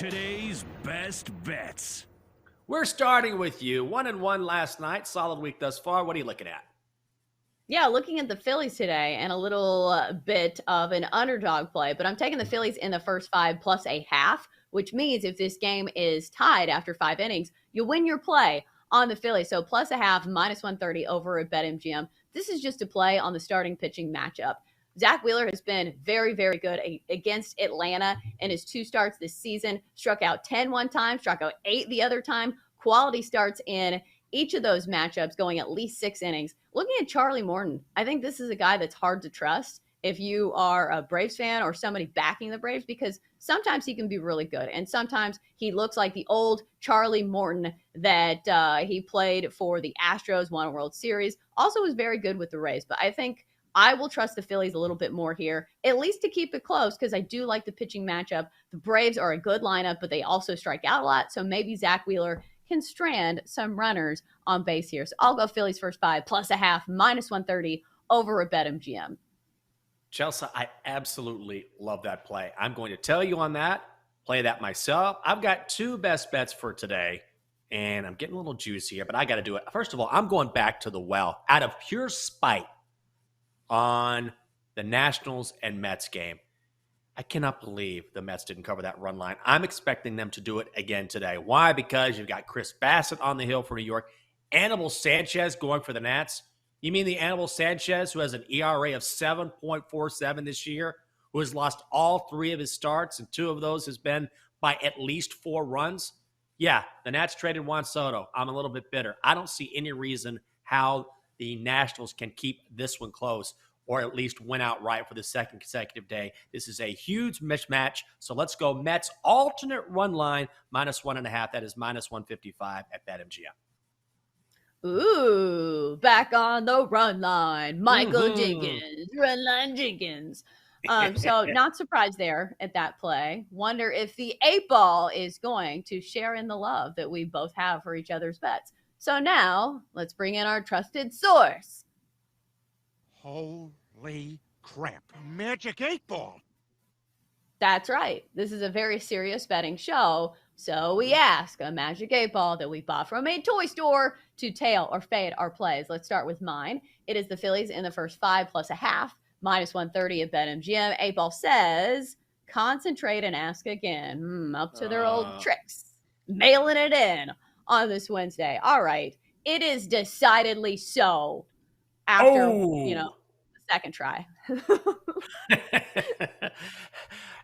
Today's best bets. We're starting with you. 1-1 last night. Solid week thus far. What are you looking at? Yeah, looking at the Phillies today and a little bit of an underdog play, but I'm taking the Phillies in the first 5 plus a half, which means if this game is tied after 5 innings, you win your play on the Phillies. So plus a half, minus 130 over at BetMGM. This is just a play on the starting pitching matchup. Zach Wheeler has been very, very good against Atlanta in his 2 starts this season. Struck out 10 one time, struck out 8 the other time. Quality starts in each of those matchups going at least 6 innings. Looking at Charlie Morton, I think this is a guy that's hard to trust if you are a Braves fan or somebody backing the Braves, because sometimes he can be really good. And sometimes he looks like the old Charlie Morton that he played for the Astros, won a World Series, also was very good with the Rays. But I think I will trust the Phillies a little bit more here, at least to keep it close, because I do like the pitching matchup. The Braves are a good lineup, but they also strike out a lot. So maybe Zach Wheeler can strand some runners on base here. So I'll go Phillies first 5 plus a half, minus 130 over at BetMGM. Chelsa, I absolutely love that play. I'm going to tell you on that, play that myself. I've got 2 best bets for today, and I'm getting a little juicy here, but I got to do it. First of all, I'm going back to the well out of pure spite on the Nationals and Mets game. I cannot believe the Mets didn't cover that run line. I'm expecting them to do it again today. Why? Because you've got Chris Bassett on the hill for New York, Anibal Sanchez going for the Nats. You mean the Anibal Sanchez who has an ERA of 7.47 this year, who has lost all 3 of his starts, and 2 of those has been by at least 4 runs? Yeah, the Nats traded Juan Soto. I'm a little bit bitter. I don't see any reason how the Nationals can keep this one close, or at least win outright for the second consecutive day. This is a huge mismatch. So let's go Mets alternate run line, minus 1.5. That is minus 155 at BetMGM. Ooh, back on the run line. Michael Jenkins, run line Jenkins. So not surprised there at that play. Wonder if the 8-ball is going to share in the love that we both have for each other's bets. So now let's bring in our trusted source. Holy crap. Magic 8-ball. That's right. This is a very serious betting show. So we ask a magic 8-ball that we bought from a toy store to tail or fade our plays. Let's start with mine. It is the Phillies in the first 5 plus a half, minus 130 at BetMGM. 8-ball says, concentrate and ask again. Up to their old tricks. Mailing it in on this Wednesday. All right. It is decidedly so after, the second try.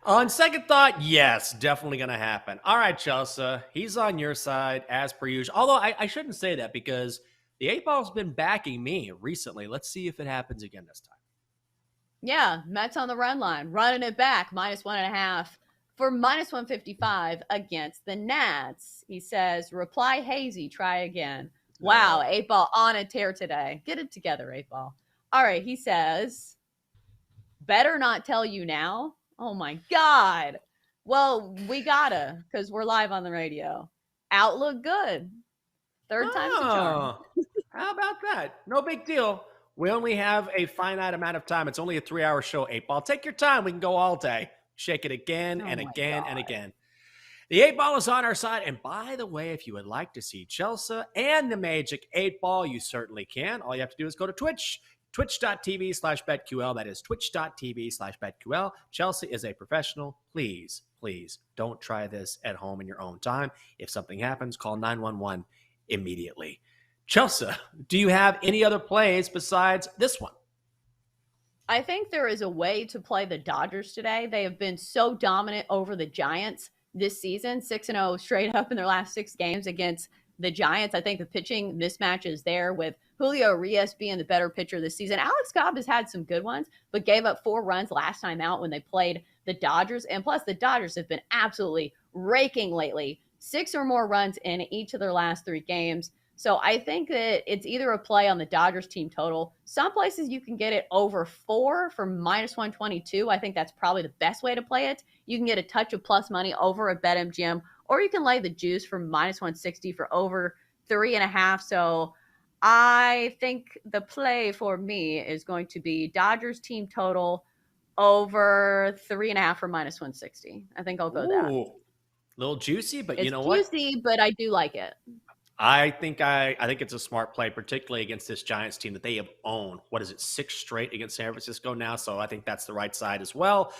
On second thought, yes, definitely going to happen. All right, Chelsea, he's on your side as per usual. Although I shouldn't say that, because the 8-ball's been backing me recently. Let's see if it happens again this time. Yeah, Mets on the run line, running it back, minus 1.5 for minus 155 against the Nats. He says, reply hazy, try again. Wow, 8-ball on a tear today. Get it together, 8-ball. All right, he says, better not tell you now. Oh, my God. Well, we gotta, because we're live on the radio. Outlook good. Third time's a charm. How about that? No big deal. We only have a finite amount of time. It's only a 3-hour show, 8-ball. Take your time. We can go all day. Shake it again and again and again. The 8-ball is on our side. And by the way, if you would like to see Chelsea and the Magic 8-ball, you certainly can. All you have to do is go to Twitch. Twitch.tv/BetQL. That is Twitch.tv/BetQL. Chelsea is a professional. Please, please don't try this at home in your own time. If something happens, call 911 immediately. Chelsea, do you have any other plays besides this one? I think there is a way to play the Dodgers today. They have been so dominant over the Giants this season, 6-0 straight up in their last 6 games against the Giants. I think the pitching mismatch is there with Julio Urias being the better pitcher this season. Alex Cobb has had some good ones, but gave up 4 runs last time out when they played the Dodgers. And plus, the Dodgers have been absolutely raking lately. 6 or more runs in each of their last 3 games. So I think that it's either a play on the Dodgers team total. Some places you can get it over 4 for minus 122. I think that's probably the best way to play it. You can get a touch of plus money over at BetMGM, or you can lay the juice for minus 160 for over 3.5. So I think the play for me is going to be Dodgers team total over 3.5 for minus 160. I think I'll go that. little juicy, but you It's know what? juicy, but I do like it. I think it's a smart play, particularly against this Giants team that they have owned. What is it, 6 straight against San Francisco now? So I think that's the right side as well.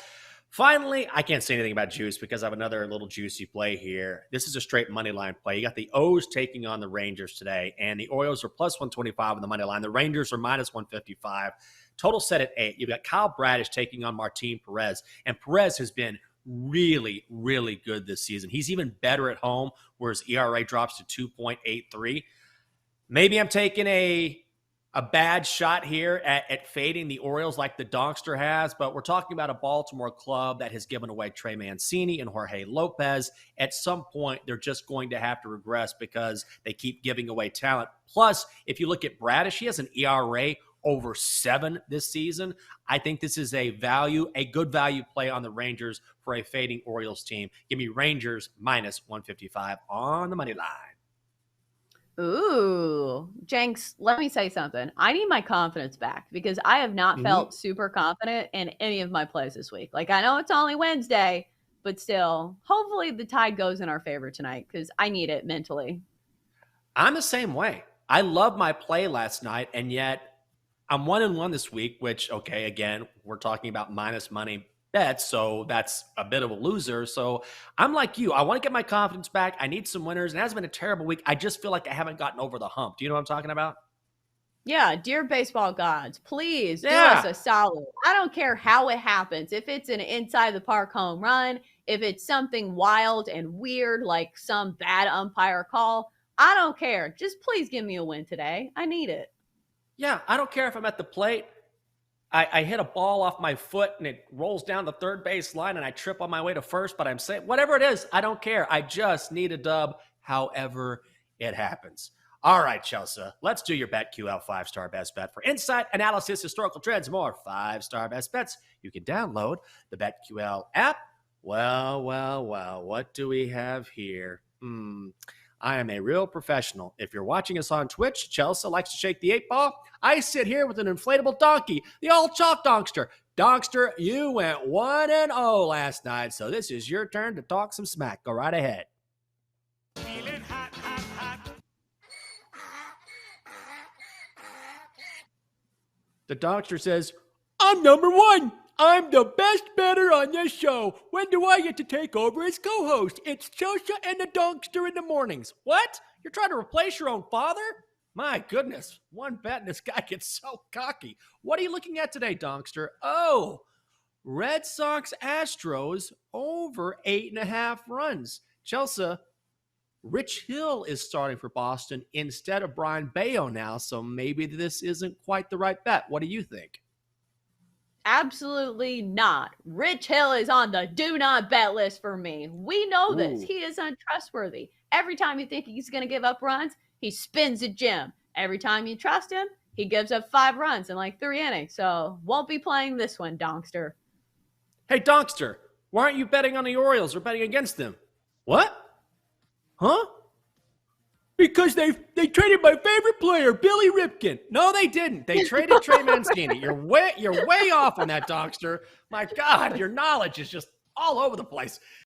Finally, I can't say anything about juice because I have another little juicy play here. This is a straight money line play. You got the O's taking on the Rangers today, and the Orioles are plus 125 on the money line. The Rangers are minus 155. Total set at 8. You've got Kyle Bradish taking on Martin Perez, and Perez has been really, really good this season. He's even better at home, where his ERA drops to 2.83. Maybe I'm taking a bad shot here at fading the Orioles like the Donkster has, but we're talking about a Baltimore club that has given away Trey Mancini and Jorge Lopez. At some point, they're just going to have to regress because they keep giving away talent. Plus, if you look at Bradish, he has an ERA over 7 this season. I think this is a good value play on the Rangers for a fading Orioles team. Give me Rangers minus 155 on the money line. Ooh, Jenks, let me say something. I need my confidence back because I have not felt super confident in any of my plays this week. Like, I know it's only Wednesday, but still, hopefully the tide goes in our favor tonight because I need it mentally. I'm the same way. I love my play last night, and yet I'm 1-1 this week, which, okay, again, we're talking about minus money bets, so that's a bit of a loser. So I'm like you. I want to get my confidence back. I need some winners. It hasn't been a terrible week. I just feel like I haven't gotten over the hump. Do you know what I'm talking about? Yeah, dear baseball gods, please do us a solid. I don't care how it happens. If it's an inside the park home run, if it's something wild and weird like some bad umpire call, I don't care. Just please give me a win today. I need it. Yeah, I don't care if I'm at the plate. I hit a ball off my foot and it rolls down the third base line and I trip on my way to first, but I'm saying whatever it is, I don't care. I just need a dub however it happens. All right, Chelsa, let's do your BetQL 5-star best bet. For insight, analysis, historical trends, more 5-star best bets, you can download the BetQL app. Well, what do we have here? I am a real professional. If you're watching us on Twitch, Chelsa likes to shake the 8-ball. I sit here with an inflatable donkey, the old chalk Donkster. Donkster, you went 1-0 last night, so this is your turn to talk some smack. Go right ahead. Feeling hot, hot, hot. The Donkster says, I'm number 1. I'm the best bettor on this show. When do I get to take over as co-host? It's Chelsa and the Donkster in the mornings. What? You're trying to replace your own father? My goodness. One bet and this guy gets so cocky. What are you looking at today, Donkster? Oh, Red Sox Astros over 8.5 runs. Chelsa, Rich Hill is starting for Boston instead of Brian Bayo now, so maybe this isn't quite the right bet. What do you think? Absolutely not. Rich Hill is on the do not bet list for me. We know this. He is untrustworthy. Every time you think he's going to give up runs, he spins a gem. Every time you trust him, he gives up 5 runs in like 3 innings. So won't be playing this one, Donkster. Hey, Donkster, why aren't you betting on the Orioles or betting against them? What? Huh? Because they traded my favorite player, Billy Ripken. No, they didn't. They traded Trey Mancini. You're way off on that, Donkster. My God, your knowledge is just all over the place.